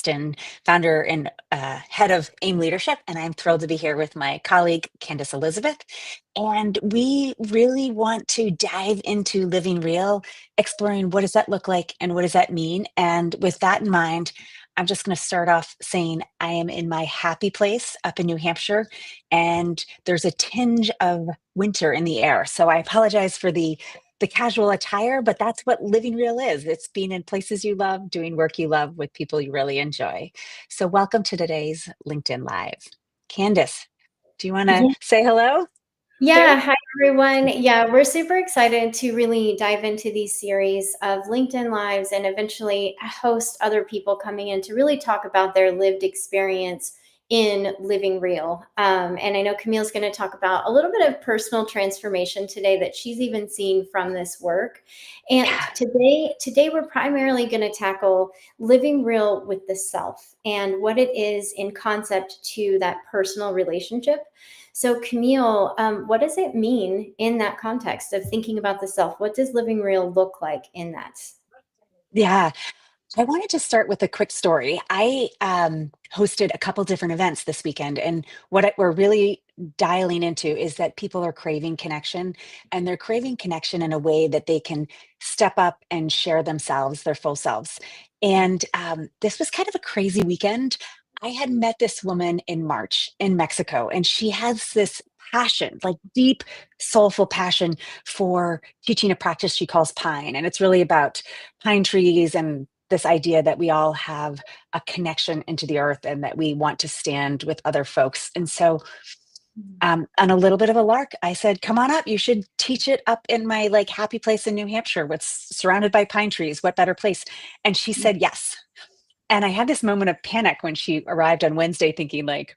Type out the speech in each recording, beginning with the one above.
podcast and founder and head of AIM Leadership. And I'm thrilled to be here with my colleague, Candace Elizabeth. And we really want to dive into living real, exploring what does that look like and what does that mean. And with that in mind, I'm just going to start off saying I am in my happy place up in New Hampshire, and there's a tinge of winter in the air. So I apologize for the casual attire, but that's what living real is. It's being in places you love, doing work you love with people you really enjoy. So welcome to today's LinkedIn Live. Candace, do you want to Yeah, say hello too? yeah. Hi, everyone. Yeah, we're super excited to really dive into these series of LinkedIn Lives and eventually host other people coming in to really talk about their lived experience in living real. And I know Camille's going to talk about a little bit of personal transformation today that she's even seen from this work. And Yeah. today we're primarily going to tackle living real with the self and what it is in concept to that personal relationship. So, Camille, what does it mean in that context of thinking about the self? What does living real look like in that? Yeah. I wanted to start with a quick story. I hosted a couple different events this weekend, and we're really dialing into is that people are craving connection, and they're craving connection in a way that they can step up and share themselves, their full selves. And this was kind of a crazy weekend. I had met this woman in March in Mexico, and she has this passion, like deep, soulful passion for teaching a practice she calls pine. And it's really about pine trees and this idea that we all have a connection into the earth and that we want to stand with other folks. And so, on a little bit of a lark, I said, "Come on up. You should teach it up in my like happy place in New Hampshire, what's surrounded by pine trees. What better place?" And she said yes. And I had this moment of panic when she arrived on Wednesday, thinking like,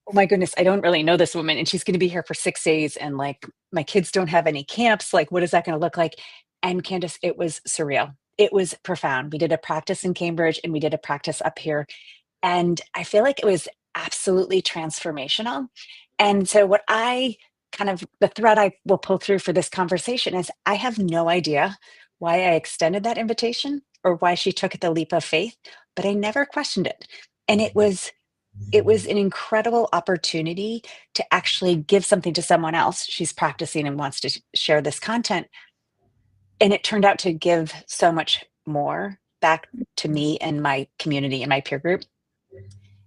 "Oh my goodness, I don't really know this woman, and she's going to be here for 6 days, and like my kids don't have any camps. Like, what is that going to look like?" And Candace, it was surreal. It was profound. We did a practice in Cambridge and we did a practice up here. And I feel like it was absolutely transformational. And so, what I kind of the thread I will pull through for this conversation is I have no idea why I extended that invitation or why she took the leap of faith, but I never questioned it. And it was an incredible opportunity to actually give something to someone else. She's practicing and wants to share this content. And it turned out to give so much more back to me and my community and my peer group.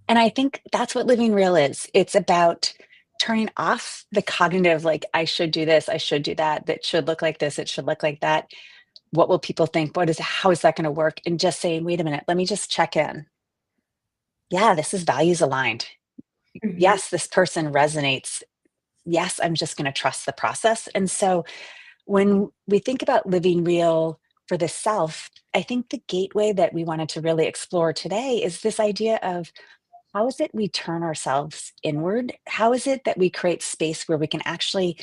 And I think that's what living real is. It's about turning off the cognitive, like, I should do this, I should do that, that should look like this, it should look like that. What will people think? How is that going to work? And just saying, wait a minute, let me just check in. Yeah, this is values aligned. Mhm. Yes, this person resonates. Yes, I'm just going to trust the process. And so when we think about living real for the self, I think the gateway that we wanted to really explore today is this idea of how is it we turn ourselves inward? How is it that we create space where we can actually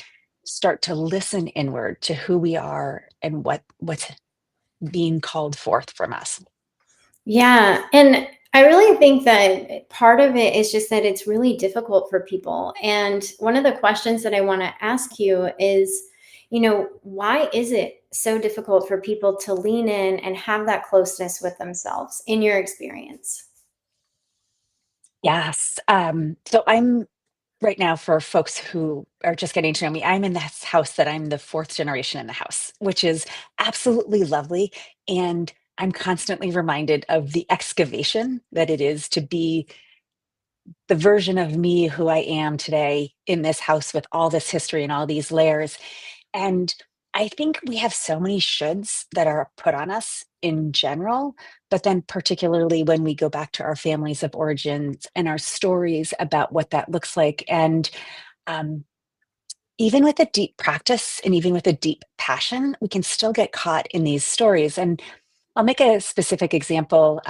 start to listen inward to who we are and what's being called forth from us? Yeah. And I really think that part of it is just that it's really difficult for people. And one of the questions that I want to ask you is, why is it so difficult for people to lean in and have that closeness with themselves in your experience? Yes. So I'm right now, for folks who are just getting to know me, I'm in this house that I'm the fourth generation in the house, which is absolutely lovely. And I'm constantly reminded of the excavation that it is to be the version of me who I am today in this house with all this history and all these layers. And I think we have so many shoulds that are put on us in general, but then particularly when we go back to our families of origins and our stories about what that looks like. And um, even with a deep practice and even with a deep passion, we can still get caught in these stories. And I'll make a specific example.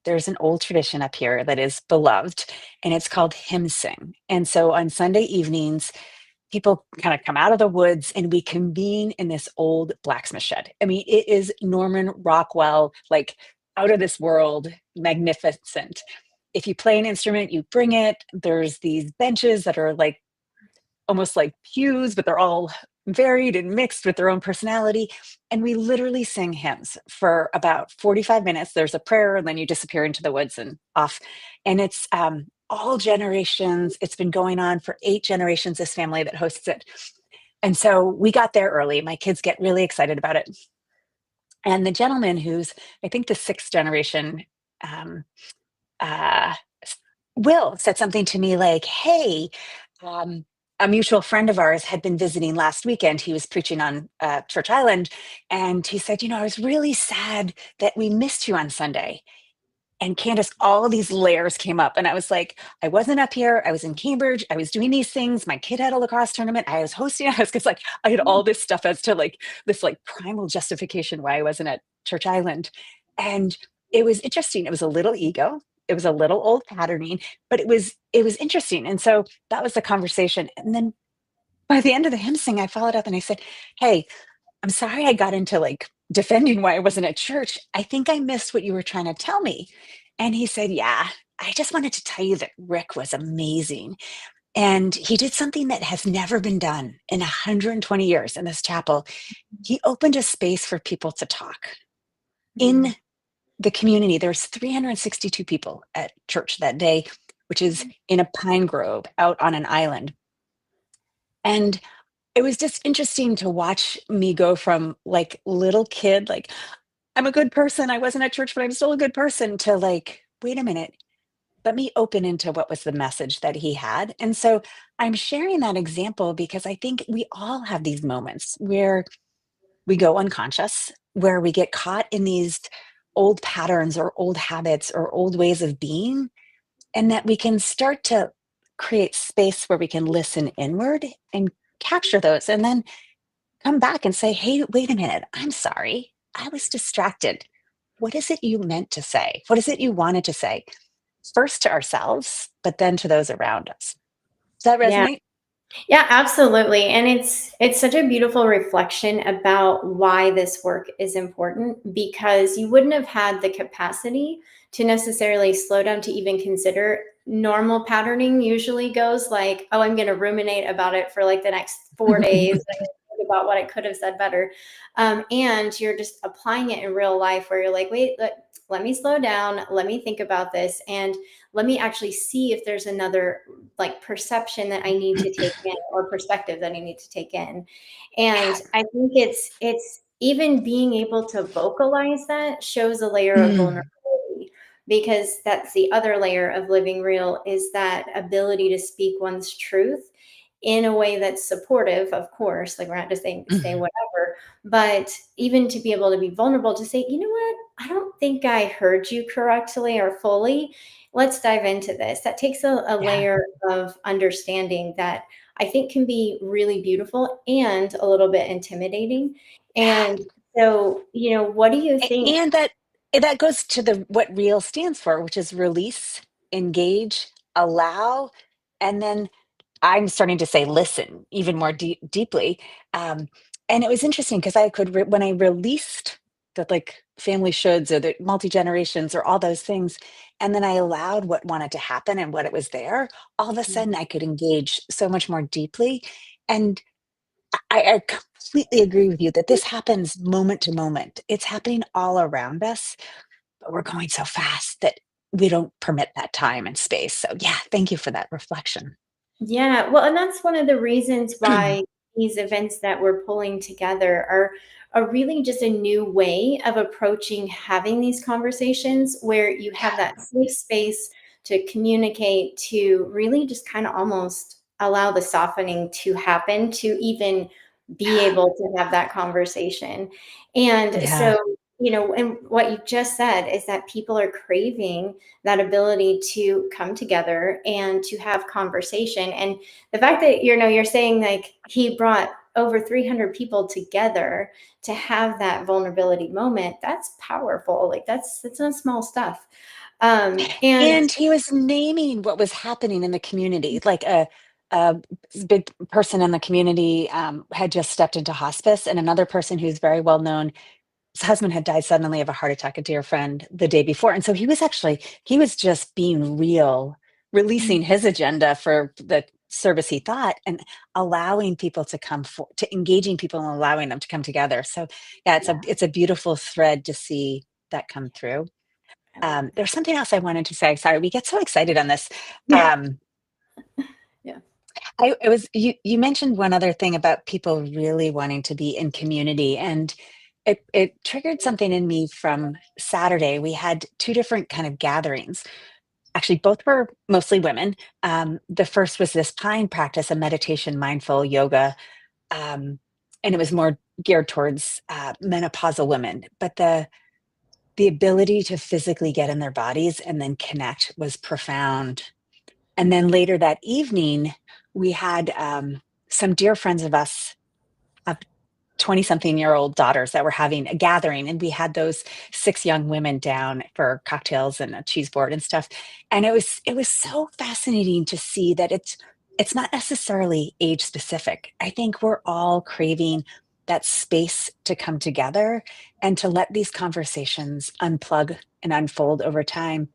There's an old tradition up here that is beloved, and it's called hymn sing. And so on Sunday evenings, people kind of come out of the woods and we convene in this old blacksmith shed. I mean, it is Norman Rockwell, like out of this world, magnificent. If you play an instrument, you bring it. There's these benches that are like almost like pews, but they're all varied and mixed with their own personality. And we literally sing hymns for about 45 minutes. There's a prayer, and then you disappear into the woods and off. And it's all generations. It's been going on for 8 generations, this family that hosts it. And so we got there early. My kids get really excited about it. And the gentleman who's, I think, the 6th generation, um, uh, Will said something to me like, "Hey, um, a mutual friend of ours had been visiting last weekend. He was preaching on Church Island, and he said, I was really sad that we missed you on Sunday." And Candace, all these layers came up, and I was like, I wasn't up here. I was in Cambridge. I was doing these things. My kid had a lacrosse tournament. I was hosting. I was just like, I had all this stuff as to like this like primal justification why I wasn't at Church Island, and it was interesting. It was a little ego. It was a little old patterning, but it was interesting. And so that was the conversation. And then by the end of the hymn sing, I followed up and I said, "Hey, I'm sorry I got into like defending why I wasn't at church. I think I missed what you were trying to tell me." And he said, "Yeah, I just wanted to tell you that Rick was amazing. And he did something that has never been done in 120 years in this chapel. He opened a space for people to talk Mm. in the community." There's 362 people at church that day, which is in a pine grove out on an island. And it was just interesting to watch me go from like little kid, like, I'm a good person. I wasn't at church, but I'm still a good person, to like, wait a minute, let me open into what was the message that he had. And so I'm sharing that example because I think we all have these moments where we go unconscious, where we get caught in these old patterns or old habits or old ways of being, and that we can start to create space where we can listen inward and capture those and then come back and say, "Hey, wait a minute. I'm sorry. I was distracted. What is it you meant to say? What is it you wanted to say?" First to ourselves, but then to those around us. Does that Yeah. resonate? Yeah, absolutely. And it's such a beautiful reflection about why this work is important, because you wouldn't have had the capacity to necessarily slow down to even consider. Normal patterning usually goes like, oh, I'm going to ruminate about it for like the next 4 days. I'm gonna think about what I could have said better. And you're just applying it in real life where you're like, wait, let me slow down. Let me think about this. And let me actually see if there's another like perception that I need to take in, or perspective that I need to take in. And I think it's even being able to vocalize that shows a layer of Mm, vulnerability, because that's the other layer of living real, is that ability to speak one's truth in a way that's supportive, of course, like we're not just saying say mhm. whatever, but even to be able to be vulnerable to say, you know what, I don't think I heard you correctly or fully. Let's dive into this. That takes a Yeah. layer of understanding that I think can be really beautiful and a little bit intimidating. Yeah. And so, what do you think? And that goes to the what real stands for, which is release, engage, allow, and then I'm starting to say listen even more deeply. Um, and it was interesting because I could when I released the like family shoulds or the multi generations or all those things, and then I allowed what wanted to happen and what it was there. All of a sudden, I could engage so much more deeply. And I completely agree with you that this happens moment to moment. It's happening all around us, but we're going so fast that we don't permit that time and space. So, yeah, thank you for that reflection. Yeah, well, and that's one of the reasons why these events that we're pulling together are really just a new way of approaching having these conversations, where you have Yeah. that safe space to communicate, to really just kind of almost allow the softening to happen, to even be able to have that conversation. And Yeah. so, and what you just said is that people are craving that ability to come together and to have conversation. And the fact that you're saying like he brought over 300 people together to have that vulnerability moment, that's powerful. Like that's not small stuff. And And he was naming what was happening in the community. Like a big person in the community had just stepped into hospice, and another person who's very well known, his husband had died suddenly of a heart attack, a dear friend, the day before. And so he was just being real, releasing his agenda for the servicey thought and allowing people to to engaging people and allowing them to come together. So yeah, Yeah, it's a beautiful thread to see that come through. I love There's that. something else I wanted to say. Sorry, we get so excited on this. Yeah, Um, yeah. it was you mentioned one other thing about people really wanting to be in community, and it triggered something in me from Saturday. We had two different kind of gatherings. Actually, both were mostly women. The first was this pine practice, a meditation, mindful yoga, and it was more geared towards menopausal women. But the ability to physically get in their bodies and then connect was profound. And then Mhm. later that evening, we had some dear friends of us, 20 something year old daughters that were having a gathering, and we had those six young women down for cocktails and a cheese board and stuff. And it was so fascinating to see that it's not necessarily age specific. I think we're all craving that space to come together and to let these conversations unplug and unfold over time.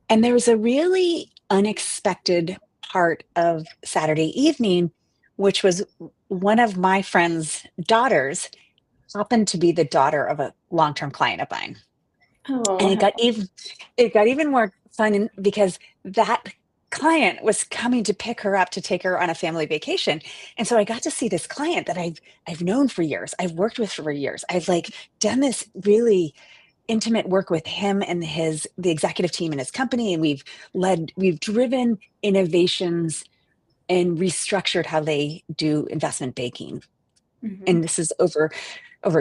And there was a really unexpected part of Saturday evening, which was one of my friend's daughters happened to be the daughter of a long-term client of mine. And Oh, it got even more fun because that client was coming to pick her up to take her on a family vacation. And so I got to see this client that I've known for years. I've worked with for years. I've like done this really intimate work with him and the executive team in his company, and we've driven innovations and restructured how they do investment banking. mhm. And this is over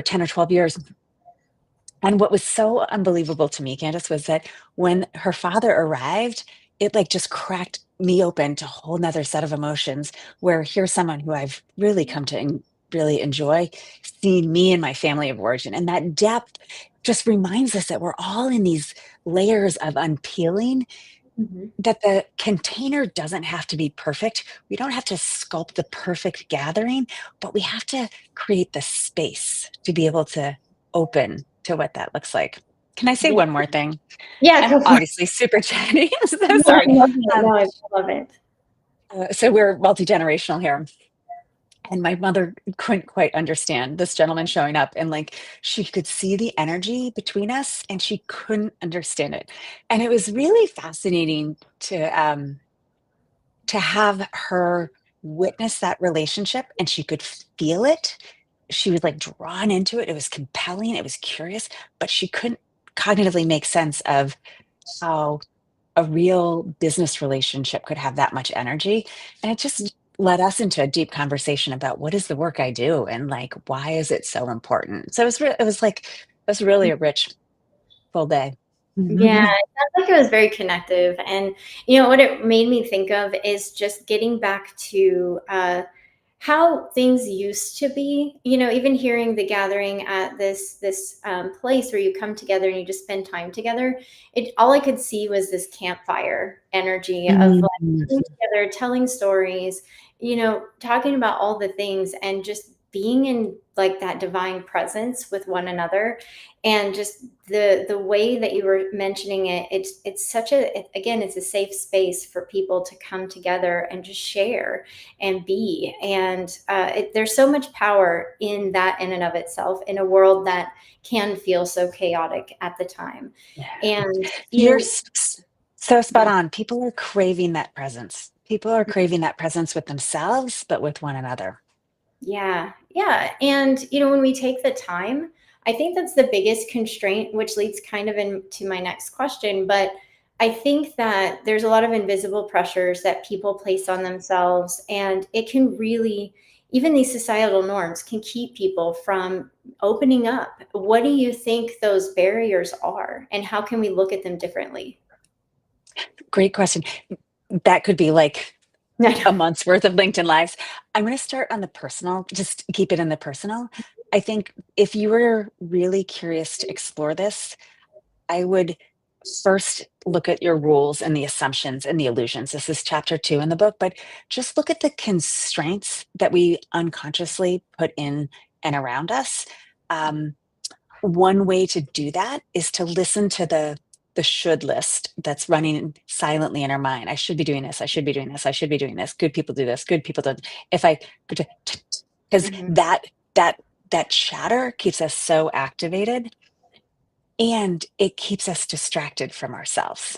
10 or 12 years. And what was so unbelievable to me, Candace, was that when her father arrived, it like just cracked me open to a whole nother set of emotions, where here's someone who I've really come to really enjoy seeing me and my family of origin. And that depth just reminds us that we're all in these layers of unpeeling, Mhm. that the container doesn't have to be perfect. We don't have to sculpt the perfect gathering, but we have to create the space to be able to open to what that looks like. Can I say Yeah, one more thing? yeah, I'm go for it. obviously super chatty. I'm so No, I sorry. love it. Um, No, I love it. so we're multi-generational here. And my mother couldn't quite understand this gentleman showing up, and like she could see the energy between us and she couldn't understand it. And it was really fascinating to have her witness that relationship, and she could feel it. She was like drawn into it. It was compelling, it was curious, but she couldn't cognitively make sense of how a real business relationship could have that much energy. And it just led us into a deep conversation about what is the work I do and like why is it so important. So it was like it was really a rich full day. Yeah, it sounds like it was very connective. And, what it made me think of is just getting back to how things used to be. Even hearing the gathering at this place where you come together and you just spend time together. All I could see was this campfire energy of like Mhm. coming together, telling stories, talking about all the things and just being in like that divine presence with one another. And just the way that you were mentioning it, it's such again, it's a safe space for people to come together and just share and be. And there's so much power in that in and of itself in a world that can feel so chaotic at the time. And You're so spot yeah. on. People are craving that presence. People are craving that presence with themselves, but with one another. Yeah, yeah. And, when we take the time, I think that's the biggest constraint, which leads kind of into my next question. But I think that there's a lot of invisible pressures that people place on themselves, and it can really, even these societal norms can keep people from opening up. What do you think those barriers are, and how can we look at them differently? Great question. That could be like I a know. month's worth of LinkedIn lives. I'm going to start on the personal, just keep it in the personal. I think if you were really curious to explore this, I would first look at your rules and the assumptions and the illusions. This is chapter 2 in the book, but just look at the constraints that we unconsciously put in and around us. Um, One way to do that is to listen to the the should list that's running silently in our mind. I should be doing this. I should be doing this. I should be doing this. Good people do this. Good people do. If I, because Mhm. that that chatter keeps us so activated, and it keeps us distracted from ourselves.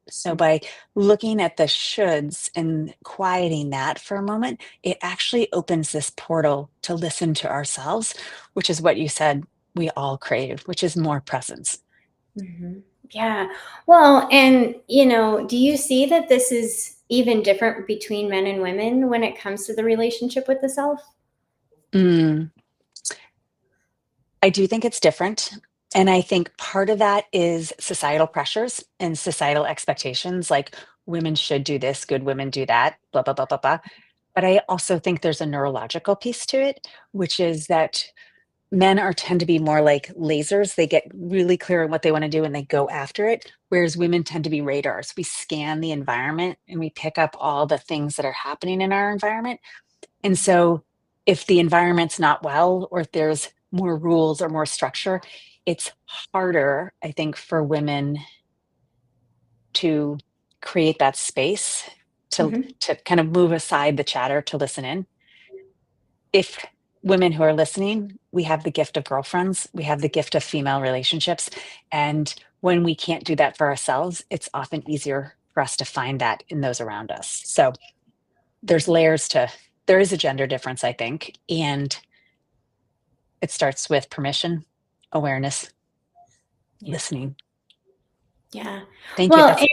So by looking at the shoulds and quieting that for a moment, it actually opens this portal to listen to ourselves, which is what you said we all crave, which is more presence. Mhm. Yeah. Well, and do you see that this is even different between men and women when it comes to the relationship with the self? Mm, I do think it's different. And I think part of that is societal pressures and societal expectations, like women should do this, good women do that, blah, blah, blah, blah, blah. But I also think there's a neurological piece to it, which is that men are tend to be more like lasers. They get really clear on what they want to do and they go after it. Whereas women tend to be radars. We scan the environment and we pick up all the things that are happening in our environment. And so if the environment's not well, or if there's more rules or more structure, it's harder, I think, for women to create that space to Mhm. to kind of move aside the chatter to listen in. If women who are listening, we have the gift of girlfriends, we have the gift of female relationships. And when we can't do that for ourselves, it's often easier for us to find that in those around us. So there's layers to, there is a gender difference, I think. And it starts with permission, awareness, Yeah. listening. Yeah. Thank you. Well, That's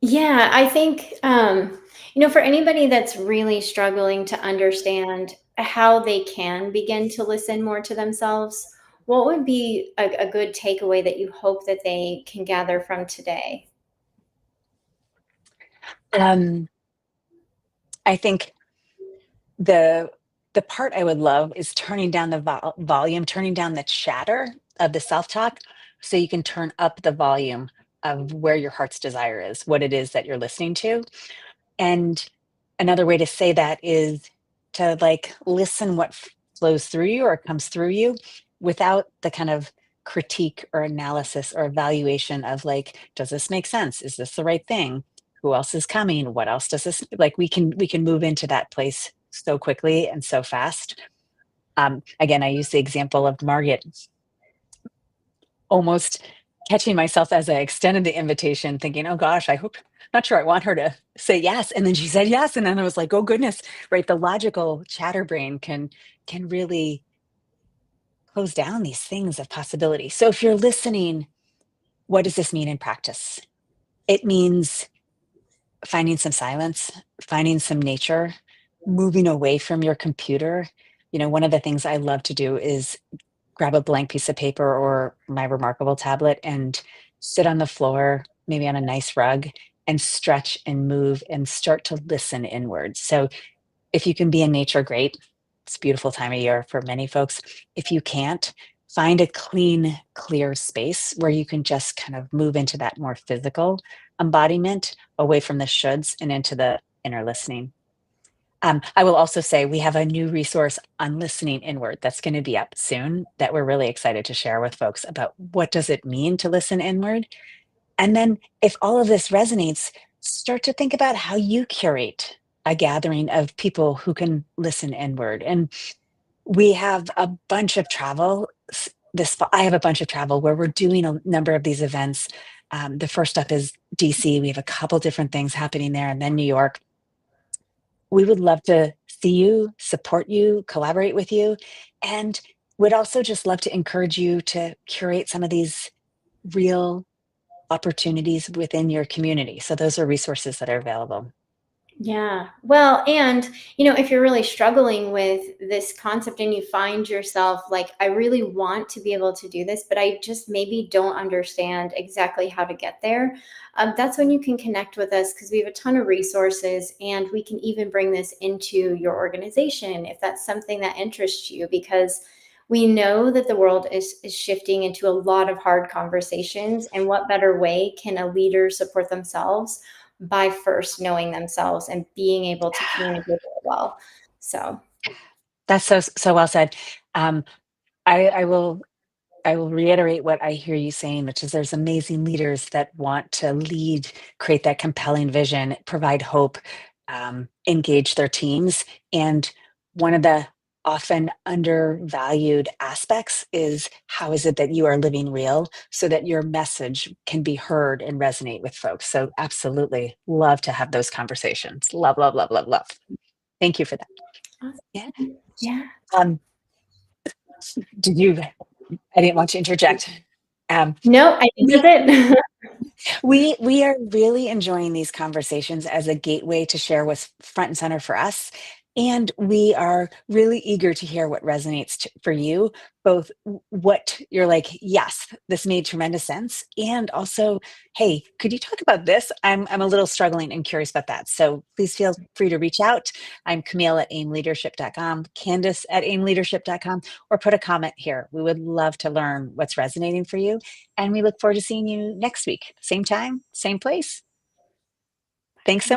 yeah, I think, for anybody that's really struggling to understand how they can begin to listen more to themselves, what would be a good takeaway that you hope that they can gather from today? um I think the the part I would love is turning down the volume, turning down the chatter of the self-talk so you can turn up the volume of where your heart's desire is, what it is that you're listening to. And another way to say that is to like listen what flows through you or comes through you without the kind of critique or analysis or evaluation of like, does this make sense? Is this the right thing? Who else is coming? What else does this like we can move into that place so quickly and so fast. Again, I use the example of Margaret almost catching myself as I extended the invitation, thinking, "Oh gosh, I hope not sure I want her to say yes." And then she said yes. And then I was like, oh goodness, right? The logical chatter brain can really close down these things of possibility. So if you're listening, what does this mean in practice? It means finding some silence, finding some nature, moving away from your computer. One of the things I love to do is grab a blank piece of paper or my Remarkable tablet and sit on the floor, maybe on a nice rug, and stretch and move and start to listen inwards. So if you can be in nature, great. It's a beautiful time of year for many folks. If you can't, find a clean, clear space where you can just kind of move into that more physical embodiment away from the shoulds and into the inner listening. I will also say we have a new resource on listening inward that's going to be up soon that we're really excited to share with folks about what does it mean to listen inward. And then if all of this resonates, start to think about how you curate a gathering of people who can listen inward. And we have a bunch of travel. I have a bunch of travel where we're doing a number of these events. The first up is DC. We have a couple different things happening there, and then New York. We would love to see you, support you, collaborate with you, and would also just love to encourage you to curate some of these real opportunities within your community. So those are resources that are available. Yeah. Well, and if you're really struggling with this concept and you find yourself like, I really want to be able to do this, but I just maybe don't understand exactly how to get there, that's when you can connect with us because we have a ton of resources and we can even bring this into your organization if that's something that interests you because we know that the world is shifting into a lot of hard conversations. And what better way can a leader support themselves by first knowing themselves and being able to communicate really well. So, That's so well said. Um, I will. I will reiterate what I hear you saying, which is there's amazing leaders that want to lead, create that compelling vision, provide hope, engage their teams. And one of the often undervalued aspects is how is it that you are living real so that your message can be heard and resonate with folks. So, absolutely love to have those conversations. Love, love, love, love, love. Thank you for that. Yeah. Awesome. Yeah. Um, did you? I didn't want to interject. Um, No, I think that's we it. we are really enjoying these conversations as a gateway to share what's front and center for us. And we are really eager to hear what resonates for you, both what you're like, yes, this made tremendous sense. And also, hey, could you talk about this? I'm a little struggling and curious about that. So please feel free to reach out. I'm Camille at aimleadership.com, Candace at aimleadership.com, or put a comment here. We would love to learn what's resonating for you. And we look forward to seeing you next week. Same time, same place. Thanks so much.